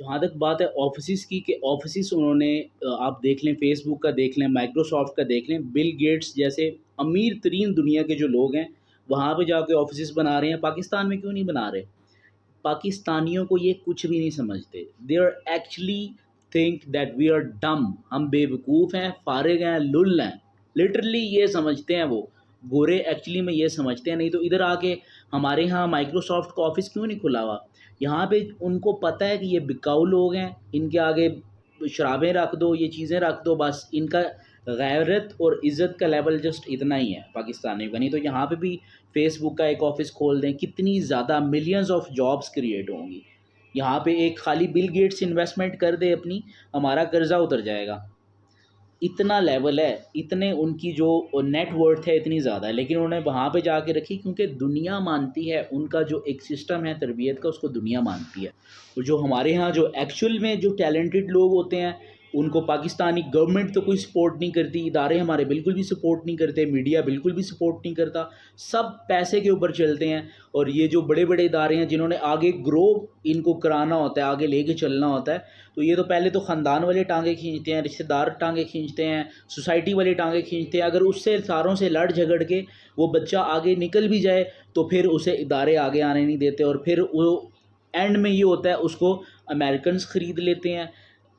جہاں تک بات ہے آفیسز کی کہ آفیسز انہوں نے آپ دیکھ لیں فیس بک کا دیکھ لیں مائکروسافٹ کا دیکھ لیں بل گیٹس جیسے امیر ترین دنیا کے جو لوگ ہیں وہاں پہ جا کے آفیسز بنا رہے ہیں. پاکستان میں کیوں نہیں بنا رہے؟ پاکستانیوں کو یہ کچھ بھی نہیں سمجھتے. They are actually think that we are dumb, ہم بے وقوف ہیں، فارغ ہیں، لل ہیں. لٹرلی یہ سمجھتے ہیں وہ گورے ایکچولی میں یہ سمجھتے ہیں. نہیں تو ادھر آ کے ہمارے ہاں مائکروسافٹ کا آفس کیوں نہیں کھلا ہوا؟ یہاں پہ ان کو پتہ ہے کہ یہ بکاؤ لوگ ہیں، ان کے آگے شرابیں رکھ دو، یہ چیزیں رکھ دو، بس ان کا غیرت اور عزت کا لیول جسٹ اتنا ہی ہے پاکستانیوں کا. نہیں تو یہاں پہ بھی فیس بک کا ایک آفس کھول دیں، کتنی زیادہ ملینز آف جابس کریٹ ہوں گی. یہاں پہ ایک خالی بل گیٹس انویسٹمنٹ کر دے اپنی، ہمارا قرضہ اتر جائے گا. اتنا لیول ہے، اتنے ان کی جو نیٹ ورتھ ہے اتنی زیادہ ہے، لیکن انہوں نے وہاں پہ جا کے رکھی کیونکہ دنیا مانتی ہے، ان کا جو ایک سسٹم ہے تربیت کا اس کو دنیا مانتی ہے. اور جو ہمارے ہاں جو ایکچوئل میں جو ٹیلنٹڈ لوگ ہوتے ہیں ان کو پاکستانی گورنمنٹ تو کوئی سپورٹ نہیں کرتی، ادارے ہمارے بالکل بھی سپورٹ نہیں کرتے، میڈیا بالکل بھی سپورٹ نہیں کرتا، سب پیسے کے اوپر چلتے ہیں. اور یہ جو بڑے بڑے ادارے ہیں جنہوں نے آگے گرو ان کو کرانا ہوتا ہے، آگے لے کے چلنا ہوتا ہے، تو یہ تو پہلے تو خاندان والے ٹانگیں کھینچتے ہیں، رشتہ دار ٹانگیں کھینچتے ہیں، سوسائٹی والے ٹانگیں کھینچتے ہیں. اگر اس سے ساروں سے لڑ جھگڑ کے وہ بچہ آگے نکل بھی جائے تو پھر اسے ادارے آگے آنے نہیں دیتے، اور پھر وہ اینڈ میں یہ ہوتا ہے اس کو امریکنز خرید لیتے ہیں،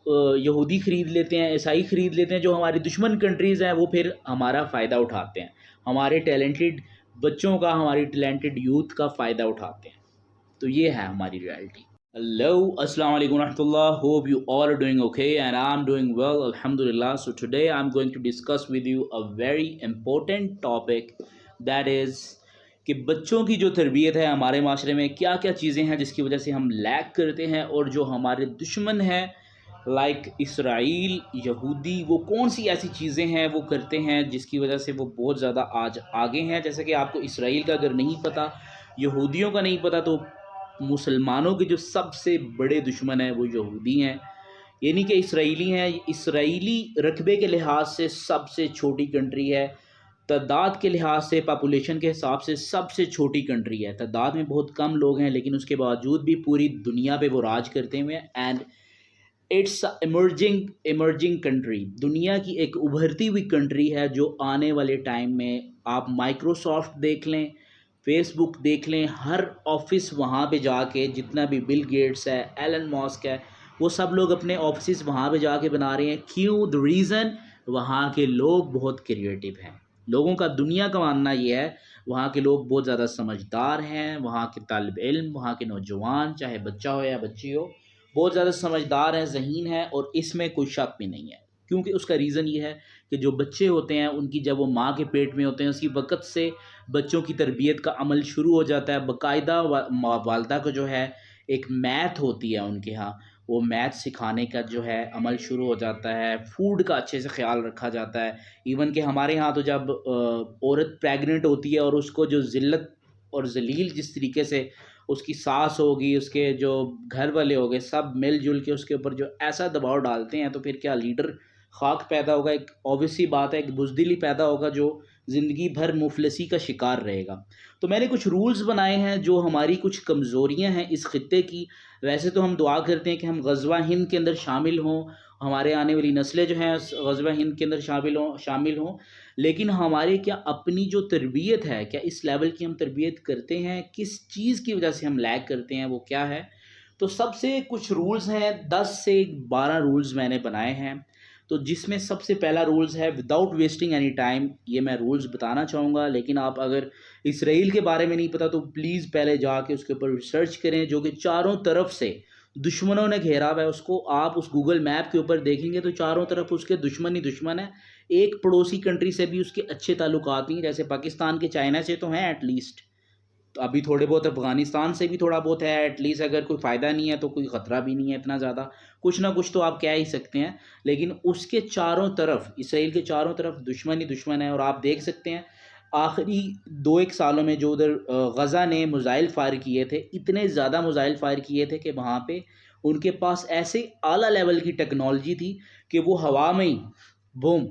یہودی خرید لیتے ہیں، عیسائی خرید لیتے ہیں، جو ہماری دشمن کنٹریز ہیں وہ پھر ہمارا فائدہ اٹھاتے ہیں، ہمارے ٹیلنٹڈ بچوں کا، ہماری ٹیلنٹڈ یوتھ کا فائدہ اٹھاتے ہیں. تو یہ ہے ہماری ریالٹی. ہیلو السلام علیکم ورحمۃ اللہ. Hope you all are doing okay and I am doing well الحمد للہ. So today I am going to discuss with you a very important topic, that is کہ بچوں کی جو تربیت ہے ہمارے معاشرے میں کیا کیا چیزیں ہیں جس کی وجہ سے ہم لیک کرتے ہیں، اور جو ہمارے دشمن ہیں لائک اسرائیل، یہودی، وہ کون سی ایسی چیزیں ہیں وہ کرتے ہیں جس کی وجہ سے وہ بہت زیادہ آج آگے ہیں. جیسے کہ آپ کو اسرائیل کا اگر نہیں پتہ، یہودیوں کا نہیں پتہ، تو مسلمانوں کے جو سب سے بڑے دشمن ہیں وہ یہودی ہیں. یعنی کہ اسرائیلی ہیں. اسرائیلی رقبے کے لحاظ سے سب سے چھوٹی کنٹری ہے، تعداد کے لحاظ سے پاپولیشن کے حساب سے سب سے چھوٹی کنٹری ہے. تعداد میں بہت کم لوگ ہیں لیکن اس کے باوجود بھی پوری دنیا پہ وہ راج کرتے ہوئے ہیں. اینڈ اٹس ایمرجنگ کنٹری، دنیا کی ایک ابھرتی ہوئی کنٹری ہے جو آنے والے ٹائم میں آپ مائکروسافٹ دیکھ لیں، فیس بک دیکھ لیں، ہر آفس وہاں پہ جا کے جتنا بھی بل گیٹس ہے، ایلن ماسک ہے، وہ سب لوگ اپنے آفسز وہاں پہ جا کے بنا رہے ہیں. کیوں؟ دی ریزن وہاں کے لوگ بہت کریٹیو ہیں. لوگوں کا دنیا کا ماننا یہ ہے وہاں کے لوگ بہت زیادہ سمجھدار ہیں، وہاں کے طالب علم، وہاں کے نوجوان، چاہے بچہ ہو یا بچی ہو، بہت زیادہ سمجھدار ہیں، ذہین ہیں، اور اس میں کوئی شک بھی نہیں ہے. کیونکہ اس کا ریزن یہ ہے کہ جو بچے ہوتے ہیں ان کی جب وہ ماں کے پیٹ میں ہوتے ہیں اسی وقت سے بچوں کی تربیت کا عمل شروع ہو جاتا ہے. باقاعدہ والدہ کو جو ہے ایک میتھ ہوتی ہے ان کے ہاں، وہ میتھ سکھانے کا جو ہے عمل شروع ہو جاتا ہے. فوڈ کا اچھے سے خیال رکھا جاتا ہے. ایون کہ ہمارے ہاں تو جب عورت پریگننٹ ہوتی ہے اور اس کو جو ذلت اور ذلیل جس طریقے سے اس کی ساس ہوگی، اس کے جو گھر والے ہو گئے، سب مل جل کے اس کے اوپر جو ایسا دباؤ ڈالتے ہیں، تو پھر کیا لیڈر خاک پیدا ہوگا. ایک اوبیسلی بات ہے، ایک بزدلی پیدا ہوگا جو زندگی بھر مفلسی کا شکار رہے گا. تو میں نے کچھ رولز بنائے ہیں جو ہماری کچھ کمزوریاں ہیں اس خطے کی. ویسے تو ہم دعا کرتے ہیں کہ ہم غزوہ ہند کے اندر شامل ہوں، ہمارے آنے والی نسلیں جو ہیں غزوہ ہند کے اندر شامل ہوں، لیکن ہمارے کیا اپنی جو تربیت ہے، کیا اس لیول کی ہم تربیت کرتے ہیں؟ کس چیز کی وجہ سے ہم لیک کرتے ہیں، وہ کیا ہے؟ تو سب سے کچھ رولز ہیں، 10 سے 12 رولز میں نے بنائے ہیں. تو جس میں سب سے پہلا رولز ہے وداؤٹ ویسٹنگ اینی ٹائم. یہ میں رولز بتانا چاہوں گا، لیکن آپ اگر اسرائیل کے بارے میں نہیں پتہ تو پلیز پہلے جا کے اس کے اوپر ریسرچ کریں، جو کہ چاروں طرف سے دشمنوں نے گھیرا ہوا ہے. اس کو آپ اس گوگل میپ کے اوپر دیکھیں گے تو چاروں طرف اس کے دشمن ہی دشمن ہیں. ایک پڑوسی کنٹری سے بھی اس کے اچھے تعلقات نہیں، جیسے پاکستان کے چائنا سے تو ہیں ایٹ لیسٹ، تو ابھی تھوڑے بہت افغانستان سے بھی تھوڑا بہت ہے ایٹ لیسٹ. اگر کوئی فائدہ نہیں ہے تو کوئی خطرہ بھی نہیں ہے اتنا زیادہ، کچھ نہ کچھ تو آپ کہہ ہی سکتے ہیں. لیکن اس کے چاروں طرف، اسرائیل کے چاروں طرف دشمن ہی دشمن ہے. اور آپ دیکھ سکتے ہیں آخری 2-1 سالوں میں جو ادھر غزہ نے میزائل فائر کیے تھے، اتنے زیادہ میزائل فائر کیے تھے کہ وہاں پہ ان کے پاس ایسے اعلیٰ لیول کی ٹیکنالوجی تھی کہ وہ ہوا میں ہی بوم،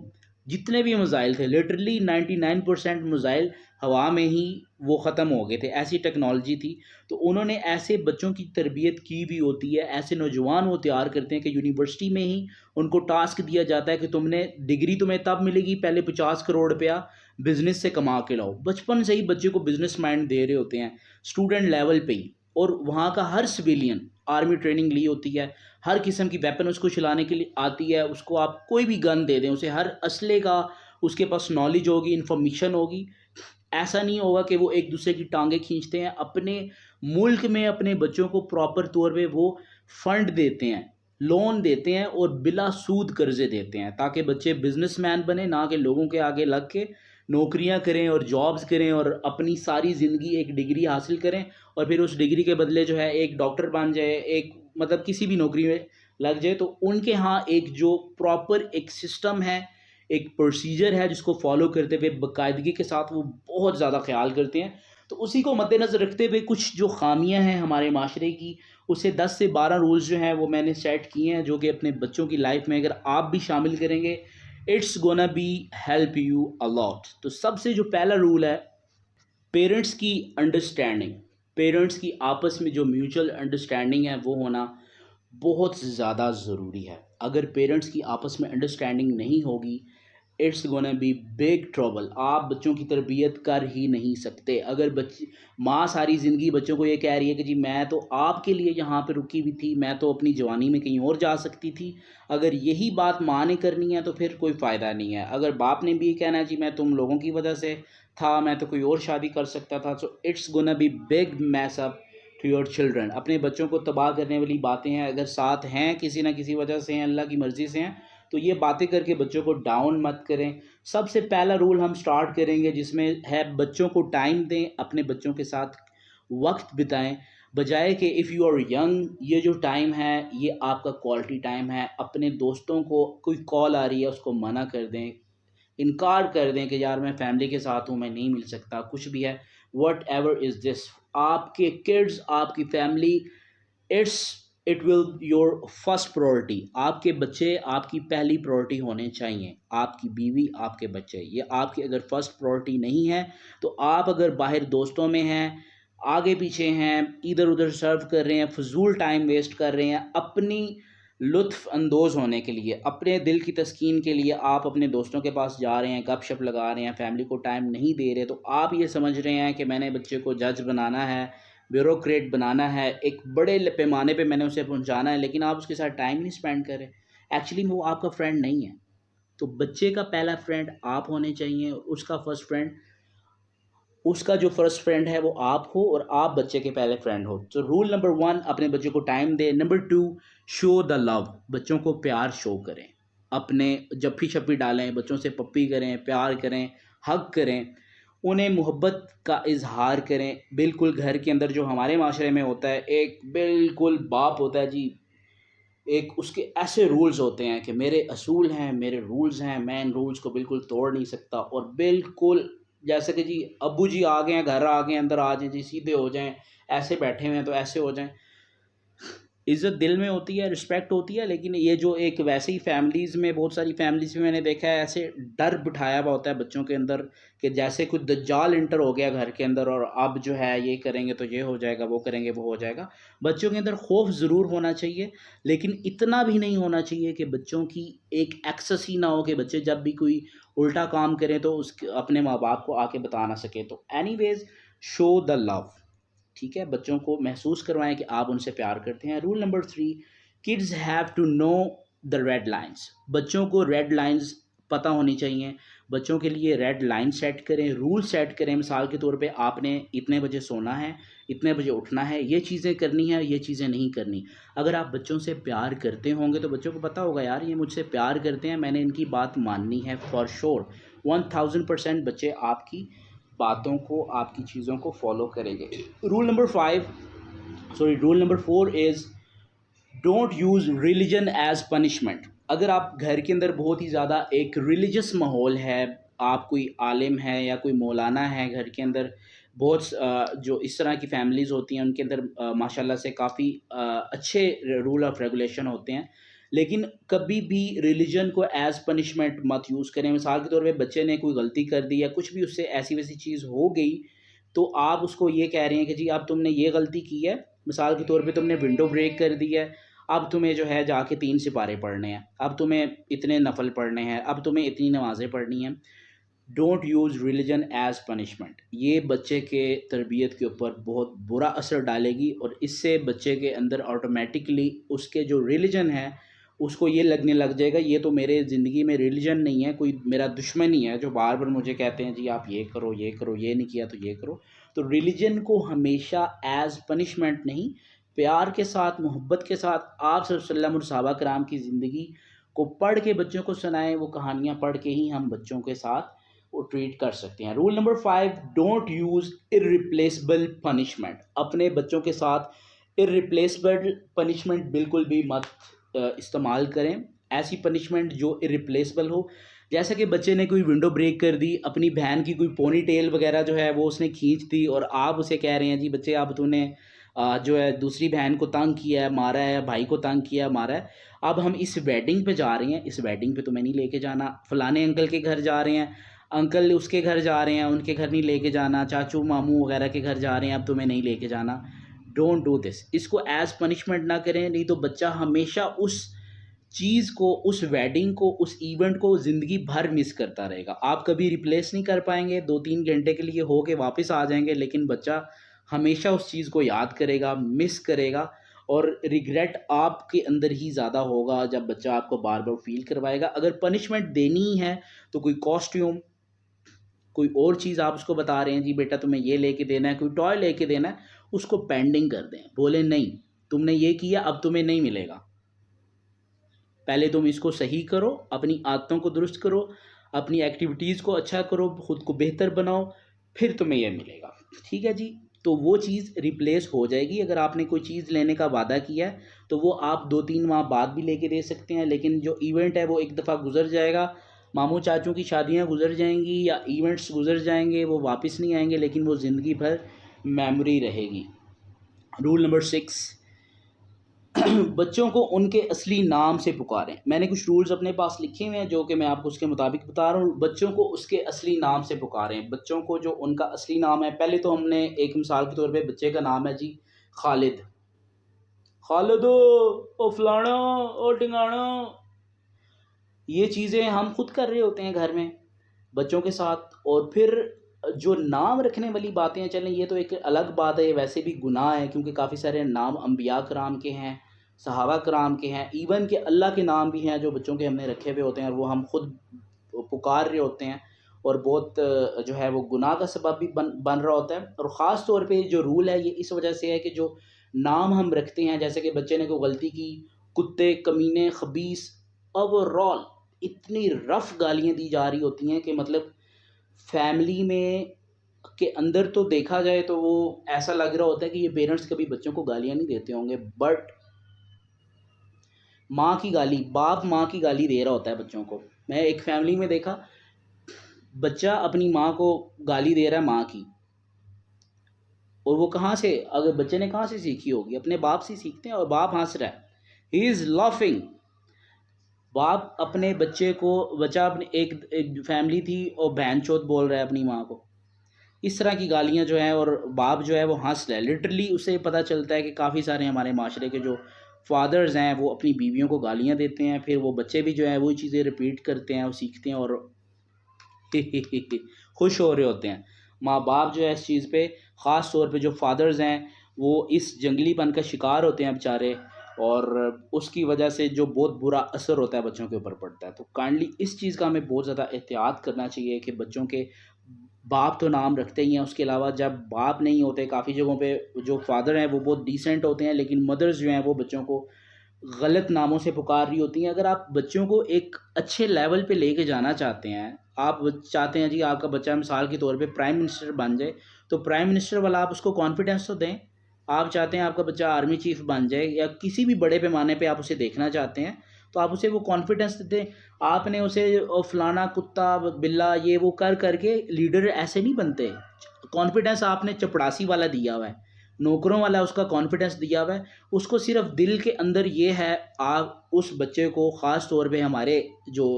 جتنے بھی میزائل تھے لٹرلی 99% میزائل ہوا میں ہی وہ ختم ہو گئے تھے، ایسی ٹیکنالوجی تھی۔ تو انہوں نے ایسے بچوں کی تربیت کی بھی ہوتی ہے، ایسے نوجوان وہ تیار کرتے ہیں کہ یونیورسٹی میں ہی ان کو ٹاسک دیا جاتا ہے کہ تم نے ڈگری تمہیں تب ملے گی، پہلے 50 کروڑ روپیہ بزنس سے کما کے لاؤ۔ بچپن سے ہی بچے کو بزنس مائنڈ دے رہے ہوتے ہیں اسٹوڈنٹ لیول پہ ہی۔ اور وہاں کا ہر سویلین آرمی ٹریننگ لی ہوتی ہے، ہر قسم کی ویپن اس کو چلانے کے لیے آتی ہے، اس کو آپ کوئی بھی گن دے دیں، اسے ہر اسلحے کا اس کے پاس نالج ہوگی، انفارمیشن ہوگی۔ ایسا نہیں ہوگا کہ وہ ایک دوسرے کی ٹانگیں کھینچتے ہیں۔ اپنے ملک میں اپنے بچوں کو پراپر طور پہ وہ فنڈ دیتے ہیں، لون دیتے ہیں اور بلا سود قرضے دیتے ہیں، تاکہ بچے بزنس مین بنیں، نہ کہ لوگوں کے آگے لگ کے نوکریاں کریں اور جابز کریں اور اپنی ساری زندگی ایک ڈگری حاصل کریں، اور پھر اس ڈگری کے بدلے جو ہے ایک ڈاکٹر بن جائے، ایک مطلب کسی بھی نوکری میں لگ جائے۔ تو ان کے ہاں ایک جو پراپر ایک سسٹم ہے، ایک پروسیجر ہے جس کو فالو کرتے ہوئے باقاعدگی کے ساتھ وہ بہت زیادہ خیال کرتے ہیں۔ تو اسی کو مد نظر رکھتے ہوئے کچھ جو خامیاں ہیں ہمارے معاشرے کی، اسے 10 سے 12 رولز جو ہیں وہ میں نے سیٹ کیے ہیں، جو کہ اپنے بچوں کی لائف میں اگر آپ بھی شامل کریں گے it's gonna be help you الاٹ۔ تو سب سے جو پہلا رول ہے، پیرنٹس کی انڈرسٹینڈنگ، پیرنٹس کی آپس میں جو میوچل انڈرسٹینڈنگ ہے وہ ہونا بہت زیادہ ضروری ہے۔ اگر پیرنٹس کی آپس میں انڈرسٹینڈنگ نہیں ہوگی it's gonna be big trouble. آپ بچوں کی تربیت کر ہی نہیں سکتے۔ اگر ماں ساری زندگی بچوں کو یہ کہہ رہی ہے کہ جی میں تو آپ کے لیے یہاں پہ رکی ہوئی تھی، میں تو اپنی جوانی میں کہیں اور جا سکتی تھی، اگر یہی بات ماں نے کرنی ہے تو پھر کوئی فائدہ نہیں ہے۔ اگر باپ نے بھی یہ کہنا ہے جی میں تم لوگوں کی وجہ سے تھا، میں تو کوئی اور شادی کر سکتا تھا، so it's gonna be big mess up to your children. اپنے بچوں کو تباہ کرنے والی باتیں ہیں، اگر ساتھ ہیں کسی نہ کسی وجہ سے ہیں، اللہ کی مرضی سے ہیں، تو یہ باتیں کر کے بچوں کو ڈاؤن مت کریں۔ سب سے پہلا رول ہم سٹارٹ کریں گے جس میں ہے بچوں کو ٹائم دیں، اپنے بچوں کے ساتھ وقت بتائیں، بجائے کہ اف یو آر ینگ، یہ جو ٹائم ہے یہ آپ کا کوالٹی ٹائم ہے۔ اپنے دوستوں کو کوئی کال آ رہی ہے اس کو منع کر دیں، انکار کر دیں کہ یار میں فیملی کے ساتھ ہوں، میں نہیں مل سکتا، کچھ بھی ہے، وٹ ایور از دس۔ آپ کے کڈز، آپ کی family, it will your first priority. آپ کے بچے آپ کی پہلی پرورٹی ہونے چاہیے، آپ کی بیوی، آپ کے بچے، یہ آپ کی اگر فرسٹ پرورٹی نہیں ہے تو آپ اگر باہر دوستوں میں ہیں، آگے پیچھے ہیں، ادھر ادھر سرو کر رہے ہیں، فضول ٹائم ویسٹ کر رہے ہیں، اپنی لطف اندوز ہونے کے لیے، اپنے دل کی تسکین کے لیے آپ اپنے دوستوں کے پاس جا رہے ہیں، گپ شپ لگا رہے ہیں، فیملی کو ٹائم نہیں دے رہے، تو آپ یہ سمجھ رہے ہیں کہ میں نے بچے کو جج بنانا ہے، بیوروکریٹ بنانا ہے، ایک بڑے پیمانے پہ میں نے اسے پہنچانا ہے، لیکن آپ اس کے ساتھ ٹائم نہیں سپینڈ کر رہے، ایکچولی وہ آپ کا فرینڈ نہیں ہے۔ تو بچے کا پہلا فرینڈ آپ ہونے چاہیے، اس کا فرسٹ فرینڈ، اس کا جو فرسٹ فرینڈ ہے وہ آپ ہو، اور آپ بچے کے پہلے فرینڈ ہو۔ تو رول نمبر 1، اپنے بچے کو ٹائم دیں۔ نمبر 2، شو دا لو، بچوں کو پیار شو کریں، اپنے جپھی شپی ڈالیں، بچوں سے پپی کریں، پیار کریں، ہگ کریں، انہیں محبت کا اظہار کریں۔ بالکل گھر کے اندر جو ہمارے معاشرے میں ہوتا ہے، ایک بالکل باپ ہوتا ہے جی، ایک اس کے ایسے رولز ہوتے ہیں کہ میرے اصول ہیں، میرے رولز ہیں، میں ان رولز کو بالکل توڑ نہیں سکتا، اور بالکل جیسے کہ جی ابو جی آ گئے ہیں، گھر آ گئے ہیں، اندر آ جائیں جی، سیدھے ہو جائیں، ایسے بیٹھے ہوئے ہیں تو ایسے ہو جائیں۔ عزت دل میں ہوتی ہے، رسپیکٹ ہوتی ہے، لیکن یہ جو ایک ویسے ہی فیملیز میں، بہت ساری فیملیز میں میں نے دیکھا ہے ایسے ڈر بٹھایا ہوا ہوتا ہے بچوں کے اندر کہ جیسے کوئی دجال انٹر ہو گیا گھر کے اندر، اور اب جو ہے یہ کریں گے تو یہ ہو جائے گا، وہ کریں گے وہ ہو جائے گا۔ بچوں کے اندر خوف ضرور ہونا چاہیے، لیکن اتنا بھی نہیں ہونا چاہیے کہ بچوں کی ایک ایکسس ہی نہ ہو کہ بچے جب بھی کوئی الٹا کام کریں تو اپنے ماں باپ کو آ کے بتا نہ سکے۔ تو اینی ویز، شو دا لو، ٹھیک ہے، بچوں کو محسوس کروائیں کہ آپ ان سے پیار کرتے ہیں۔ Rule number 3، kids have to know the red lines, بچوں کو ریڈ لائنز پتہ ہونی چاہیے۔ بچوں کے لیے ریڈ لائن سیٹ کریں، رول سیٹ کریں، مثال کے طور پہ آپ نے اتنے بجے سونا ہے، اتنے بجے اٹھنا ہے، یہ چیزیں کرنی ہے، یہ چیزیں نہیں کرنی۔ اگر آپ بچوں سے پیار کرتے ہوں گے تو بچوں کو پتہ ہوگا یار یہ مجھ سے پیار کرتے ہیں، میں نے ان کی بات ماننی ہے، فار شور 1000% بچے آپ کی باتوں کو، آپ کی چیزوں کو فالو کریں گے۔ Roll number 4 is don't use religion as punishment. اگر آپ گھر کے اندر بہت ہی زیادہ ایک ریلیجس ماحول ہے، آپ کوئی عالم ہے یا کوئی مولانا ہے گھر کے اندر، بہت جو اس طرح کی فیملیز ہوتی ہیں ان کے اندر ماشاءاللہ سے کافی اچھے رول آف ریگولیشن ہوتے ہیں، لیکن کبھی بھی ریلیجن کو ایز پنشمنٹ مت یوز کریں. مثال کے طور پہ بچے نے کوئی غلطی کر دی یا کچھ بھی اس سے ایسی ویسی چیز ہو گئی تو آپ اس کو یہ کہہ رہے ہیں کہ جی اب تم نے یہ غلطی کی ہے، مثال کے طور پہ تم نے ونڈو بریک کر دی ہے، اب تمہیں جو ہے جا کے 3 سپارے پڑھنے ہیں، اب تمہیں اتنے نفل پڑھنے ہیں، اب تمہیں اتنی نمازیں پڑھنی ہیں. Don't use religion as punishment. یہ بچے کے تربیت کے اوپر بہت برا اثر ڈالے گی، اور اس سے بچے کے اندر آٹومیٹکلی اس کے جو ریلیجن ہے اس کو یہ لگنے لگ جائے گا یہ تو میرے زندگی میں ریلیجن نہیں ہے، کوئی میرا دشمن ہی ہے جو بار بار مجھے کہتے ہیں جی آپ یہ کرو یہ کرو، یہ نہیں کیا تو یہ کرو. تو ریلیجن کو ہمیشہ ایز پنشمنٹ نہیں، پیار کے ساتھ، محبت کے ساتھ آپ صلی اللہ علیہ وسلم اور صحابہ کرام کی زندگی کو پڑھ کے بچوں کو سنائیں. وہ کہانیاں پڑھ کے ہی ہم بچوں کے ساتھ وہ ٹریٹ کر سکتے ہیں. Rule number 5، don't use irreplaceable punishment. اپنے بچوں کے ساتھ ارریپلیسبل پنشمنٹ بالکل بھی مت استعمال کریں. ایسی پنشمنٹ جو ارریپلیسبل ہو، جیسا کہ بچے نے کوئی ونڈو بریک کر دی، اپنی بہن کی کوئی پونی ٹیل وغیرہ جو ہے وہ اس نے کھینچ دی، اور آپ اسے کہہ رہے ہیں جی بچے اب تو نے جو ہے دوسری بہن کو تنگ کیا ہے، مارا ہے، بھائی کو تنگ کیا ہے، مارا ہے، اب ہم اس ویڈنگ پہ جا رہے ہیں، اس ویڈنگ پہ تمہیں نہیں لے کے جانا، فلانے انکل کے گھر جا رہے ہیں، انکل اس کے گھر جا رہے ہیں، ان کے گھر نہیں لے کے جانا، چاچو ماموں وغیرہ کے گھر جا رہے ہیں، اب تمہیں نہیں لے کے جانا. Don't do this. اس کو ایز پنشمنٹ نہ کریں، نہیں تو بچہ ہمیشہ اس چیز کو، اس ویڈنگ کو، اس ایونٹ کو زندگی بھر مس کرتا رہے گا. آپ کبھی ریپلیس نہیں کر پائیں گے، 2-3 گھنٹے کے لیے ہو کے واپس آ جائیں گے، لیکن بچہ ہمیشہ اس چیز کو یاد کرے گا، مس کرے گا، اور ریگریٹ آپ کے اندر ہی زیادہ ہوگا جب بچہ آپ کو بار بار فیل کروائے گا. اگر پنشمنٹ دینی ہی ہے تو کوئی کاسٹیوم، کوئی اور چیز آپ اس کو بتا رہے ہیں جی بیٹا تمہیں یہ لے کے دینا ہے، کوئی ٹوائے لے کے دینا ہے، اس کو پینڈنگ کر دیں. بولیں نہیں تم نے یہ کیا اب تمہیں نہیں ملے گا، پہلے تم اس کو صحیح کرو، اپنی عادتوں کو درست کرو، اپنی ایکٹیویٹیز کو اچھا کرو، خود کو بہتر بناؤ، پھر تمہیں یہ ملے گا. ٹھیک ہے جی. تو وہ چیز ریپلیس ہو جائے گی. اگر آپ نے کوئی چیز لینے کا وعدہ کیا ہے تو وہ آپ 2-3 ماہ بعد بھی لے کے دے سکتے ہیں، لیکن جو ایونٹ ہے وہ ایک دفعہ گزر جائے گا. ماموں چاچوں کی شادیاں گزر جائیں گی یا ایونٹس گزر جائیں گے، وہ واپس نہیں آئیں گے، لیکن وہ زندگی بھر میموری رہے گی. رول نمبر 6، بچوں کو ان کے اصلی نام سے پکاریں. میں نے کچھ رولز اپنے پاس لکھے ہوئے ہیں جو کہ میں آپ کو اس کے مطابق بتا رہا ہوں. بچوں کو اس کے اصلی نام سے پکاریں. بچوں کو جو ان کا اصلی نام ہے، پہلے تو ہم نے ایک مثال کے طور پہ بچے کا نام ہے جی خالد، خالد او فلانا او ڈنگانا، یہ چیزیں ہم خود کر رہے ہوتے ہیں گھر میں بچوں کے ساتھ. اور پھر جو نام رکھنے والی باتیں ہیں، چلیں یہ تو ایک الگ بات ہے، ویسے بھی گناہ ہے کیونکہ کافی سارے نام انبیاء کرام کے ہیں، صحابہ کرام کے ہیں، ایون کہ اللہ کے نام بھی ہیں جو بچوں کے ہم نے رکھے ہوئے ہوتے ہیں، اور وہ ہم خود پکار رہے ہوتے ہیں، اور بہت جو ہے وہ گناہ کا سبب بھی بن رہا ہوتا ہے. اور خاص طور پہ جو رول ہے یہ اس وجہ سے ہے کہ جو نام ہم رکھتے ہیں، جیسے کہ بچے نے کوئی غلطی کی، کتے، کمینے، خبیث، اوورال اتنی رف گالیاں دی جا رہی ہوتی ہیں کہ مطلب فیملی میں کے اندر تو دیکھا جائے تو وہ ایسا لگ رہا ہوتا ہے کہ یہ پیرنٹس کبھی بچوں کو گالیاں نہیں دیتے ہوں گے، بٹ ماں کی گالی، باپ ماں کی گالی دے رہا ہوتا ہے بچوں کو. میں ایک فیملی میں دیکھا بچہ اپنی ماں کو گالی دے رہا ہے، ماں کی، اور وہ کہاں سے، اگر بچے نے کہاں سے سیکھی ہوگی، اپنے باپ سے سیکھتے ہیں، اور باپ ہنس رہا ہے، ہی از لافنگ. باپ اپنے بچے کو، بچہ اپنے ایک فیملی تھی اور بہن چوت بول رہا ہے اپنی ماں کو، اس طرح کی گالیاں جو ہیں، اور باپ جو ہے وہ ہنس رہا ہے. لٹرلی اسے پتہ چلتا ہے کہ کافی سارے ہمارے معاشرے کے جو فادرز ہیں وہ اپنی بیویوں کو گالیاں دیتے ہیں، پھر وہ بچے بھی جو ہیں وہی چیزیں ریپیٹ کرتے ہیں اور سیکھتے ہیں اور خوش ہو رہے ہوتے ہیں. ماں باپ جو ہے اس چیز پہ، خاص طور پہ جو فادرز ہیں وہ اس جنگلی پن کا شکار ہوتے ہیں بیچارے، اور اس کی وجہ سے جو بہت برا اثر ہوتا ہے بچوں کے اوپر پڑتا ہے. تو کائنڈلی اس چیز کا ہمیں بہت زیادہ احتیاط کرنا چاہیے کہ بچوں کے باپ تو نام رکھتے ہی ہیں، اس کے علاوہ جب باپ نہیں ہوتے، کافی جگہوں پہ جو فادر ہیں وہ بہت ڈیسنٹ ہوتے ہیں، لیکن مدرز جو ہیں وہ بچوں کو غلط ناموں سے پکار رہی ہوتی ہیں. اگر آپ بچوں کو ایک اچھے لیول پہ لے کے جانا چاہتے ہیں، آپ چاہتے ہیں جی آپ کا بچہ مثال کے طور پہ پرائم منسٹر بن جائے، تو پرائم منسٹر والا آپ اس کو کانفیڈنس تو دیں. آپ چاہتے ہیں آپ کا بچہ آرمی چیف بن جائے، یا کسی بھی بڑے پیمانے پہ آپ اسے دیکھنا چاہتے ہیں، تو آپ اسے وہ کانفیڈنس دیں. آپ نے اسے فلانا کتا بلا یہ وہ کر کے لیڈر ایسے نہیں بنتے. کانفیڈنس آپ نے چپڑاسی والا دیا ہوا ہے، نوکروں والا اس کا کانفیڈنس دیا ہوا ہے، اس کو صرف دل کے اندر یہ ہے، آپ اس بچے کو خاص طور پہ ہمارے جو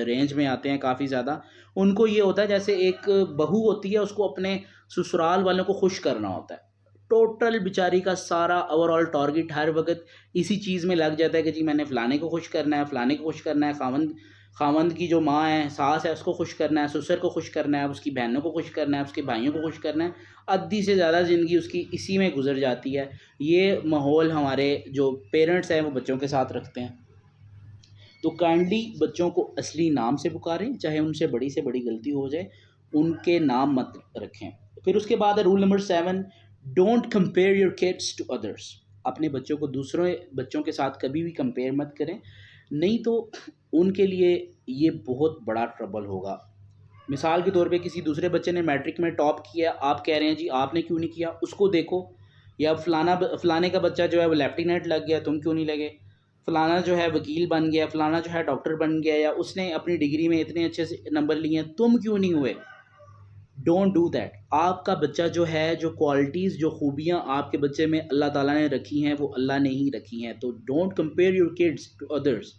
رینج میں آتے ہیں کافی زیادہ، ان کو یہ ہوتا ہے جیسے ایک بہو ہوتی ہے، اس کو اپنے سسرال والوں کو خوش کرنا ہوتا ہے، ٹوٹل بیچاری کا سارا اوور آل ٹارگٹ ہر وقت اسی چیز میں لگ جاتا ہے کہ جی میں نے فلانے کو خوش کرنا ہے، فلانے کو خوش کرنا ہے، خاوند کی جو ماں ہے، ساس ہے، اس کو خوش کرنا ہے، سسر کو خوش کرنا ہے، اس کی بہنوں کو خوش کرنا ہے، اس کے بھائیوں کو خوش کرنا ہے، آدھی سے زیادہ زندگی اس کی اسی میں گزر جاتی ہے۔ یہ ماحول ہمارے جو پیرنٹس ہیں وہ بچوں کے ساتھ رکھتے ہیں۔ تو کائنڈلی بچوں کو اصلی نام سے پکاریں، چاہے ان سے بڑی غلطی ہو جائے، ان کے نام مت رکھیں۔ پھر اس کے بعد ہے rule number 7، don't compare your kids to others. اپنے بچوں کو دوسروں بچوں کے ساتھ کبھی بھی کمپیئر مت کریں، نہیں تو ان کے لیے یہ بہت بڑا ٹربل ہوگا۔ مثال کے طور پہ کسی دوسرے بچے نے میٹرک میں ٹاپ کیا، آپ کہہ رہے ہیں جی آپ نے کیوں نہیں کیا، اس کو دیکھو، یا فلانے کا بچہ جو ہے وہ لیفٹیننٹ لگ گیا، تم کیوں نہیں لگے، فلانا جو ہے وکیل بن گیا، فلانا جو ہے ڈاکٹر بن گیا، یا اس نے اپنی ڈگری میں اتنے اچھے سے نمبر لیے ہیں، تم کیوں نہیں ہوئے۔ Don't do that. آپ کا بچہ جو ہے، جو کوالٹیز، جو خوبیاں آپ کے بچے میں اللہ تعالیٰ نے رکھی ہیں وہ اللہ نے ہی رکھی ہیں۔ تو don't compare your kids to others.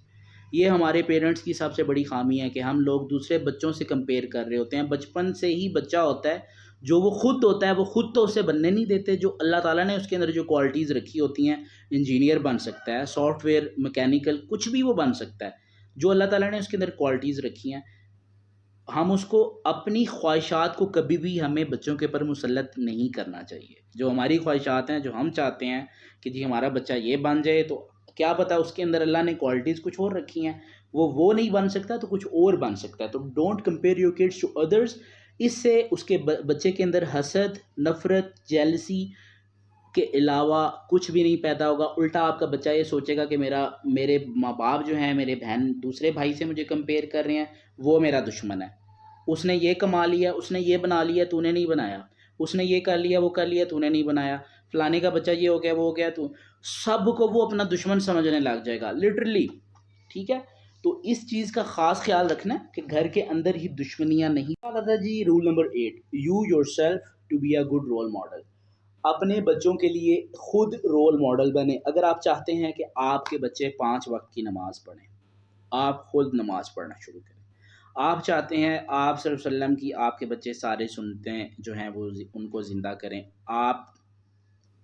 یہ ہمارے پیرنٹس کی سب سے بڑی خامی ہے کہ ہم لوگ دوسرے بچوں سے کمپیئر کر رہے ہوتے ہیں۔ بچپن سے ہی بچہ ہوتا ہے، جو وہ خود ہوتا ہے وہ خود تو اسے بننے نہیں دیتے، جو اللہ تعالیٰ نے اس کے اندر جو کوالٹیز رکھی ہوتی ہیں، انجینئر بن سکتا ہے، سافٹ ویئر، میکینیکل، کچھ بھی وہ بن سکتا ہے، جو اللہ تعالیٰ نے اس کے اندر کوالٹیز رکھی ہیں۔ ہم اس کو اپنی خواہشات کو کبھی بھی ہمیں بچوں کے اوپر مسلط نہیں کرنا چاہیے۔ جو ہماری خواہشات ہیں، جو ہم چاہتے ہیں کہ جی ہمارا بچہ یہ بن جائے، تو کیا پتہ اس کے اندر اللہ نے کوالٹیز کچھ اور رکھی ہیں، وہ نہیں بن سکتا تو کچھ اور بن سکتا ہے۔ تو don't compare your kids to others. اس سے اس کے بچے کے اندر حسد، نفرت، جیلسی کے علاوہ کچھ بھی نہیں پیدا ہوگا۔ الٹا آپ کا بچہ یہ سوچے گا کہ میرے ماں باپ جو ہیں، میرے بہن دوسرے بھائی سے مجھے کمپیئر کر رہے ہیں، وہ میرا دشمن ہے، اس نے یہ کما لیا، اس نے یہ بنا لیا، تو نے نہیں بنایا، اس نے یہ کر لیا، وہ کر لیا، تو نے نہیں بنایا، فلانے کا بچہ یہ ہو گیا، وہ ہو گیا، تو سب کو وہ اپنا دشمن سمجھنے لگ جائے گا لٹرلی، ٹھیک ہے۔ تو اس چیز کا خاص خیال رکھنا ہے کہ گھر کے اندر ہی دشمنیاں نہیں۔ تھا جی rule number 8، you yourself to be a good role model. اپنے بچوں کے لیے خود رول ماڈل بنے۔ اگر آپ چاہتے ہیں کہ آپ کے بچے 5 وقت کی نماز پڑھیں، آپ خود نماز پڑھنا شروع کریں۔ آپ چاہتے ہیں آپ صلی اللہ علیہ وسلم کی آپ کے بچے سارے سنتیں جو ہیں وہ ان کو زندہ کریں، آپ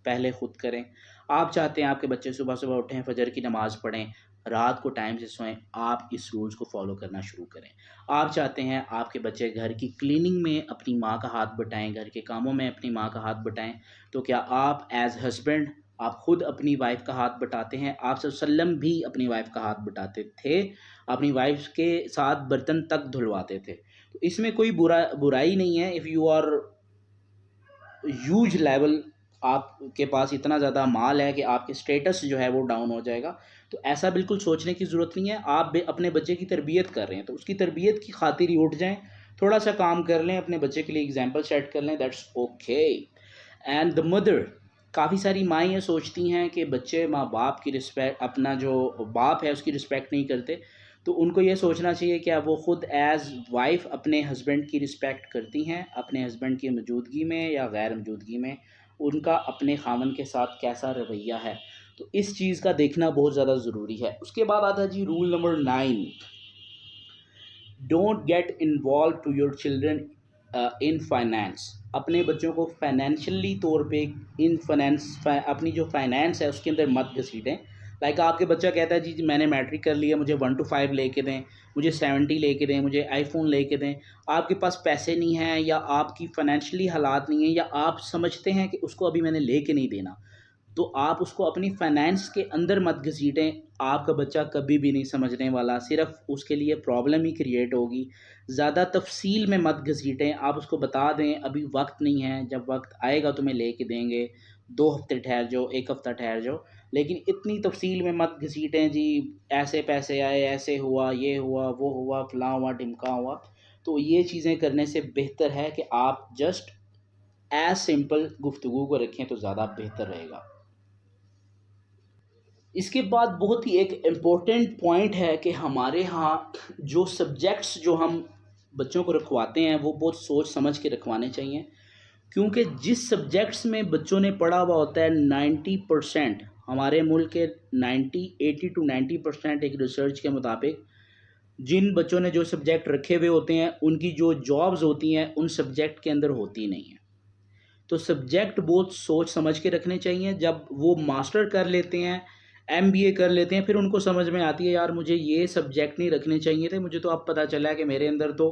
پہلے خود کریں۔ آپ چاہتے ہیں آپ کے بچے صبح صبح اٹھیں، فجر کی نماز پڑھیں، رات کو ٹائم سے سوئیں، آپ اس رولز کو فالو کرنا شروع کریں۔ آپ چاہتے ہیں آپ کے بچے گھر کی کلیننگ میں اپنی ماں کا ہاتھ بٹائیں، گھر کے کاموں میں اپنی ماں کا ہاتھ بٹائیں، تو کیا آپ ایز ہسبینڈ آپ خود اپنی وائف کا ہاتھ بٹاتے ہیں؟ آپ صلی اللہ علیہ وسلم بھی اپنی وائف کا ہاتھ بٹاتے تھے، اپنی وائف کے ساتھ برتن تک دھلواتے تھے۔ تو اس میں کوئی برائی نہیں ہے۔ If you are huge level, آپ کے پاس اتنا زیادہ مال ہے کہ آپ کے سٹیٹس جو ہے وہ ڈاؤن ہو جائے گا، تو ایسا بالکل سوچنے کی ضرورت نہیں ہے۔ آپ اپنے بچے کی تربیت کر رہے ہیں تو اس کی تربیت کی خاطر ہی اٹھ جائیں، تھوڑا سا کام کر لیں، اپنے بچے کے لیے اگزامپل سیٹ کر لیں، that's okay. And the mother, کافی ساری مائیں یہ سوچتی ہیں کہ بچے ماں باپ کی رسپیکٹ، اپنا جو باپ ہے اس کی رسپیکٹ نہیں کرتے، تو ان کو یہ سوچنا چاہیے کہ وہ خود ایز وائف اپنے ہسبینڈ کی رسپیکٹ کرتی ہیں، اپنے ہسبینڈ کی موجودگی میں یا غیر موجودگی میں ان کا اپنے خاوند کے ساتھ کیسا رویہ ہے۔ تو اس چیز کا دیکھنا بہت زیادہ ضروری ہے۔ اس کے بعد آتا ہے جی rule number 9، don't get involve to your children in finance. اپنے بچوں کو فائنینشلی طور پہ اپنی جو فائنینس ہے اس کے اندر مت گھسیٹیں۔ لائک آپ کے بچہ کہتا ہے جی میں نے میٹرک کر لیا، مجھے 1 to 5 لے کے دیں، مجھے 70 لے کے دیں، مجھے آئی فون لے کے دیں۔ آپ کے پاس پیسے نہیں ہیں، یا آپ کی فائنینشلی حالات نہیں ہیں، یا آپ سمجھتے ہیں کہ اس کو ابھی میں نے لے کے نہیں دینا، تو آپ اس کو اپنی فائنینس کے اندر مت گھسیٹیں۔ آپ کا بچہ کبھی بھی نہیں سمجھنے والا، صرف اس کے لیے پرابلم ہی کریٹ ہوگی۔ زیادہ تفصیل میں مت گھسیٹیں، آپ اس کو بتا دیں ابھی وقت نہیں ہے، جب وقت آئے گا تمہیں لے کے دیں گے، 2 ہفتے ٹھہر جاؤ، 1 ہفتہ ٹھہر جاؤ، لیکن اتنی تفصیل میں مت گھسیٹیں جی ایسے پیسے آئے، ایسے ہوا، یہ ہوا، وہ ہوا، فلاں ہوا، ڈھمکا ہوا۔ تو یہ چیزیں کرنے سے بہتر ہے کہ آپ جسٹ ایز سمپل گفتگو کو رکھیں تو زیادہ بہتر رہے گا۔ اس کے بعد بہت ہی ایک امپورٹنٹ پوائنٹ ہے کہ ہمارے ہاں جو سبجیکٹس جو ہم بچوں کو رکھواتے ہیں وہ بہت سوچ سمجھ کے رکھوانے چاہیے۔ کیونکہ جس سبجیکٹس میں بچوں نے پڑھا ہوا ہوتا ہے 90%، ہمارے ملک کے 80 to 90% ایک ریسرچ کے مطابق جن بچوں نے جو سبجیکٹ رکھے ہوئے ہوتے ہیں ان کی جو جابز ہوتی ہیں ان سبجیکٹ کے اندر ہوتی نہیں ہیں. تو سبجیکٹ بہت سوچ سمجھ کے رکھنے چاہیے. جب وہ ماسٹر کر لیتے ہیں، MBA کر لیتے ہیں، پھر ان کو سمجھ میں آتی ہے یار مجھے یہ سبجیکٹ نہیں رکھنے چاہیے تھے، مجھے تو اب پتہ چلا کہ میرے اندر تو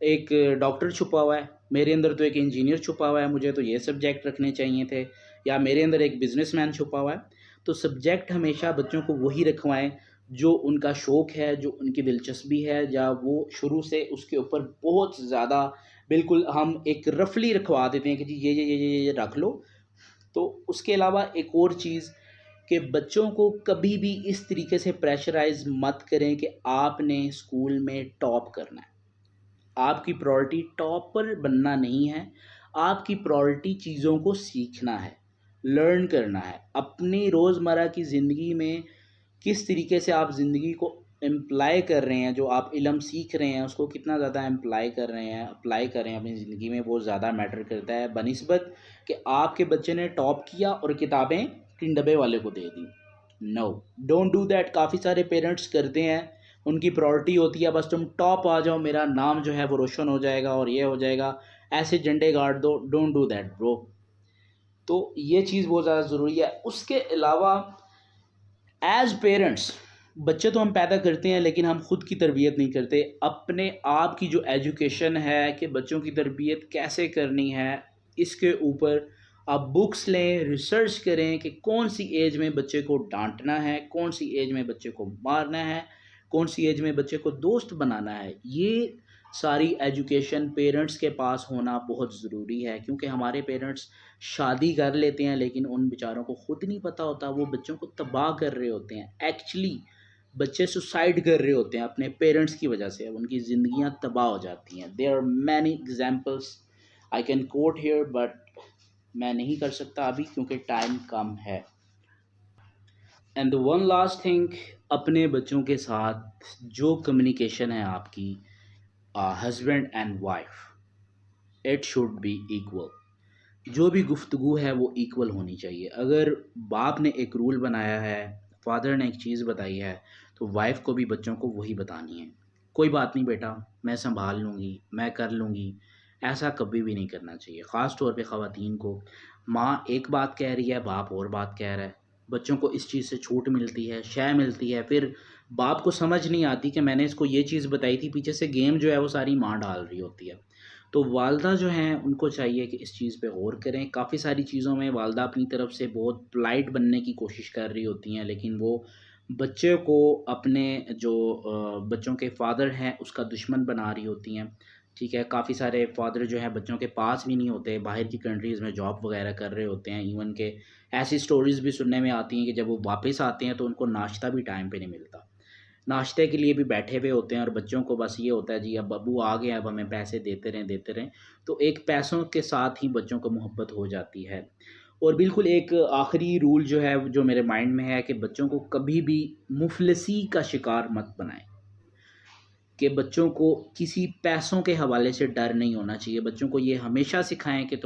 ایک ڈاکٹر چھپا ہوا ہے، میرے اندر تو ایک انجینئر چھپا ہوا ہے، مجھے تو یہ سبجیکٹ رکھنے چاہیے تھے، یا میرے اندر ایک بزنس مین چھپا ہوا ہے. تو سبجیکٹ ہمیشہ بچوں کو وہی رکھوائیں جو ان کا شوق ہے، جو ان کی دلچسپی ہے، یا وہ شروع سے اس کے اوپر بہت زیادہ بالکل ہم ایک رفلی رکھوا دیتے ہیں کہ جی یہ رکھ لو. تو اس کے علاوہ ایک اور چیز کہ بچوں کو کبھی بھی اس طریقے سے پریشرائز مت کریں کہ آپ نے اسکول میں ٹاپ کرنا ہے. آپ کی پرائورٹی ٹاپ پر بننا نہیں ہے، آپ کی پرائورٹی چیزوں کو سیکھنا ہے، لرن کرنا ہے. اپنی روزمرہ کی زندگی میں کس طریقے سے آپ زندگی کو امپلائی کر رہے ہیں، جو آپ علم سیکھ رہے ہیں اس کو کتنا زیادہ امپلائی کر رہے ہیں، اپلائی کر رہے ہیں اپنی زندگی میں، وہ زیادہ میٹر کرتا ہے بنسبت کہ آپ کے بچے نے ٹاپ کیا اور کتابیں تین ڈبے والے کو دے دیں. نو، ڈونٹ ڈو دیٹ. کافی سارے پیرنٹس کرتے ہیں، ان کی پرائورٹی ہوتی ہے بس تم ٹاپ آ جاؤ، میرا نام جو ہے وہ روشن ہو جائے گا اور یہ ہو جائے گا، ایسے جھنڈے گاڑ دو. ڈونٹ ڈو دیٹ برو. تو یہ چیز بہت زیادہ ضروری ہے. اس کے علاوہ ایز پیرنٹس، بچے تو ہم پیدا کرتے ہیں لیکن ہم خود کی تربیت نہیں کرتے. اپنے آپ کی جو ایجوکیشن ہے کہ بچوں کی تربیت کیسے کرنی ہے، اس کے اوپر آپ بکس لیں، ریسرچ کریں کہ کون سی ایج میں بچے کو ڈانٹنا ہے، کون سی ایج میں بچے کو مارنا ہے، کون سی ایج میں بچے کو دوست بنانا ہے. یہ ساری ایجوکیشن پیرنٹس کے پاس ہونا بہت ضروری ہے، کیونکہ ہمارے پیرنٹس شادی کر لیتے ہیں لیکن ان بیچاروں کو خود نہیں پتہ ہوتا، وہ بچوں کو تباہ کر رہے ہوتے ہیں. ایکچولی بچے سوسائڈ کر رہے ہوتے ہیں اپنے پیرنٹس کی وجہ سے، ان کی زندگیاں تباہ ہو جاتی ہیں. There are many examples I can quote here, but میں نہیں کر سکتا ابھی کیونکہ ٹائم کم ہے. And the one last thing, اپنے بچوں کے ساتھ جو کمیونیکیشن ہے آپ کی husband and wife, it should be equal. جو بھی گفتگو ہے وہ ایکول ہونی چاہیے. اگر باپ نے ایک رول بنایا ہے، فادر نے ایک چیز بتائی ہے، تو وائف کو بھی بچوں کو وہی بتانی ہے. کوئی بات نہیں بیٹا، میں سنبھال لوں گی، میں کر لوں گی، ایسا کبھی بھی نہیں کرنا چاہیے. خاص طور پہ خواتین کو، ماں ایک بات کہہ رہی ہے، باپ اور بات کہہ رہا ہے، بچوں کو اس چیز سے چھوٹ ملتی ہے، شے ملتی ہے. پھر باپ کو سمجھ نہیں آتی کہ میں نے اس کو یہ چیز بتائی تھی، پیچھے سے گیم جو ہے وہ ساری ماں ڈال رہی ہوتی ہے. تو والدہ جو ہیں ان کو چاہیے کہ اس چیز پہ غور کریں. کافی ساری چیزوں میں والدہ اپنی طرف سے بہت پلائٹ بننے کی کوشش کر رہی ہوتی ہیں، لیکن وہ بچے کو اپنے جو بچوں کے فادر ہیں اس کا دشمن بنا رہی ہوتی ہیں. ٹھیک ہے، کافی سارے فادر جو ہیں بچوں کے پاس بھی نہیں ہوتے، باہر کی کنٹریز میں جاب وغیرہ کر رہے ہوتے ہیں. ایون کہ ایسی سٹوریز بھی سننے میں آتی ہیں کہ جب وہ واپس آتے ہیں تو ان کو ناشتہ بھی ٹائم پہ نہیں ملتا، ناشتے کے لیے بھی بیٹھے ہوئے ہوتے ہیں، اور بچوں کو بس یہ ہوتا ہے جی اب ابو آ گئے، اب ہمیں پیسے دیتے رہیں. تو ایک پیسوں کے ساتھ ہی بچوں کو محبت ہو جاتی ہے. اور بالکل ایک آخری رول جو ہے جو میرے مائنڈ میں ہے کہ بچوں کو کبھی بھی مفلسی کا شکار مت بنائیں، کہ بچوں کو کسی پیسوں کے حوالے سے ڈر نہیں ہونا چاہیے. بچوں کو یہ ہمیشہ سکھائیں کہ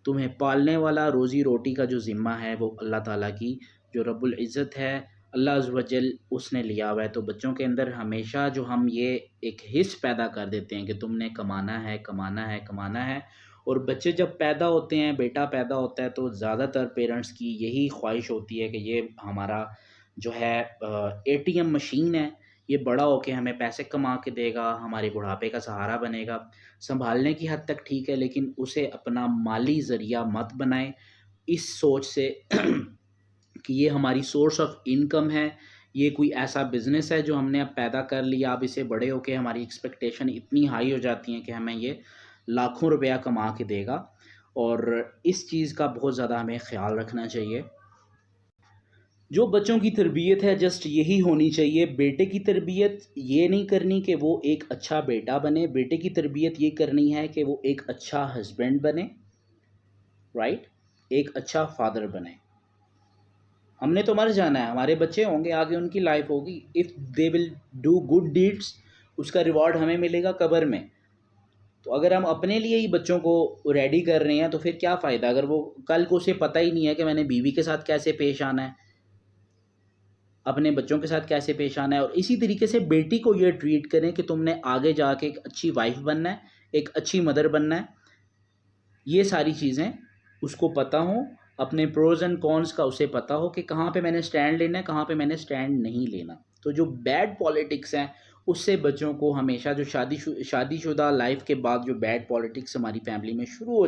تمہیں پالنے والا روزی روٹی کا جو ذمہ ہے وہ اللہ تعالیٰ کی، جو رب العزت ہے، اللہ عز و جل اس نے لیا ہوا ہے. تو بچوں کے اندر ہمیشہ جو ہم یہ ایک حس پیدا کر دیتے ہیں کہ تم نے کمانا ہے کمانا ہے کمانا ہے. اور بچے جب پیدا ہوتے ہیں، بیٹا پیدا ہوتا ہے، تو زیادہ تر پیرنٹس کی یہی خواہش ہوتی ہے کہ یہ ہمارا جو ہے ATM مشین ہے، یہ بڑا ہو کے ہمیں پیسے کما کے دے گا، ہمارے بڑھاپے کا سہارا بنے گا. سنبھالنے کی حد تک ٹھیک ہے، لیکن اسے اپنا مالی ذریعہ مت بنائیں اس سوچ سے کہ یہ ہماری سورس آف انکم ہے، یہ کوئی ایسا بزنس ہے جو ہم نے اب پیدا کر لیا، اب اسے بڑے ہو کے ہماری ایکسپیکٹیشن اتنی ہائی ہو جاتی ہیں کہ ہمیں یہ لاکھوں روپیہ کما کے دے گا. اور اس چیز کا بہت زیادہ ہمیں خیال رکھنا چاہیے. جو بچوں کی تربیت ہے جسٹ یہی ہونی چاہیے. بیٹے کی تربیت یہ نہیں کرنی کہ وہ ایک اچھا بیٹا بنے، بیٹے کی تربیت یہ کرنی ہے کہ وہ ایک اچھا ہسبینڈ بنے، رائٹ، ایک اچھا فادر بنے. ہم نے تو مر جانا ہے، ہمارے بچے ہوں گے، آگے ان کی لائف ہوگی. If they will do good deeds, اس کا ریوارڈ ہمیں ملے گا قبر میں. تو اگر ہم اپنے لیے ہی بچوں کو ریڈی کر رہے ہیں تو پھر کیا فائدہ، اگر وہ کل کو اسے پتہ ہی نہیں ہے کہ میں نے بیوی کے ساتھ کیسے پیش آنا ہے، اپنے بچوں کے ساتھ کیسے پیش آنا ہے. اور اسی طریقے سے بیٹی کو یہ ٹریٹ کریں کہ تم نے آگے جا کے ایک اچھی وائف بننا ہے، ایک اچھی مدر بننا ہے. یہ ساری چیزیں اس کو پتہ ہوں، اپنے پروز اینڈ کونس کا اسے پتہ ہو کہ کہاں پہ میں نے سٹینڈ لینا ہے، کہاں پہ میں نے سٹینڈ نہیں لینا. تو جو بیڈ پالیٹکس ہیں اس سے بچوں کو ہمیشہ، جو شادی شدہ لائف کے بعد جو بیڈ پالیٹکس ہماری فیملی میں شروع ہو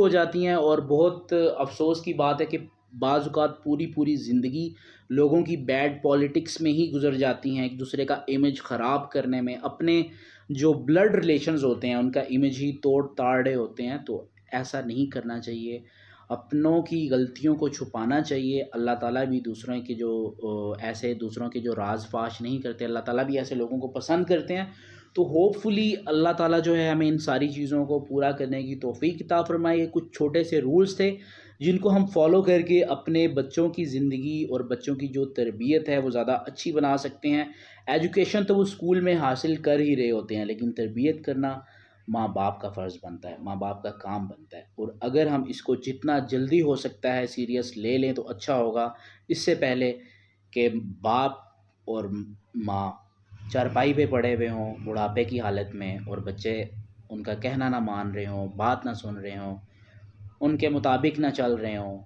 جاتی ہیں. اور بہت افسوس کی بات ہے کہ بعض اوقات پوری زندگی لوگوں کی بیڈ پالیٹکس میں ہی گزر جاتی ہیں، ایک دوسرے کا امیج خراب کرنے میں، اپنے جو بلڈ ریلیشنز ہوتے ہیں ان کا امیج ہی توڑ تاڑے ہوتے ہیں. تو ایسا نہیں کرنا چاہیے، اپنوں کی غلطیوں کو چھپانا چاہیے. اللہ تعالیٰ بھی دوسروں کے دوسروں کے جو راز فاش نہیں کرتے، اللہ تعالیٰ بھی ایسے لوگوں کو پسند کرتے ہیں. تو ہوپ فلی اللہ تعالیٰ جو ہے ہمیں ان ساری چیزوں کو پورا کرنے کی توفیق عطا فرمائے. یہ کچھ چھوٹے سے رولز تھے جن کو ہم فالو کر کے اپنے بچوں کی زندگی اور بچوں کی جو تربیت ہے وہ زیادہ اچھی بنا سکتے ہیں. ایجوکیشن تو وہ اسکول میں حاصل کر ہی رہے ہوتے ہیں، لیکن تربیت کرنا ماں باپ کا فرض بنتا ہے، ماں باپ کا کام بنتا ہے. اور اگر ہم اس کو جتنا جلدی ہو سکتا ہے سیریس لے لیں تو اچھا ہوگا، اس سے پہلے کہ باپ اور ماں چارپائی پہ پڑے ہوئے ہوں بڑھاپے کی حالت میں، اور بچے ان کا کہنا نہ مان رہے ہوں، بات نہ سن رہے ہوں، ان کے مطابق نہ چل رہے ہوں،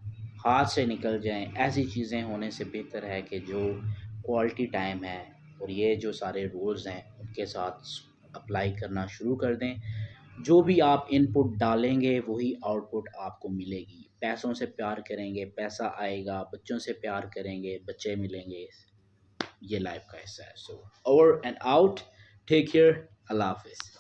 ہاتھ سے نکل جائیں. ایسی چیزیں ہونے سے بہتر ہے کہ جو کوالٹی ٹائم ہے اور یہ جو سارے رولز ہیں ان کے ساتھ اپلائی کرنا شروع کر دیں. جو بھی آپ ان پٹ ڈالیں گے وہی آؤٹ پٹ آپ کو ملے گی. پیسوں سے پیار کریں گے پیسہ آئے گا، بچوں سے پیار کریں گے بچے ملیں گے. یہ لائف کا حصہ ہے. So over and out. Take care. اللہ حافظ.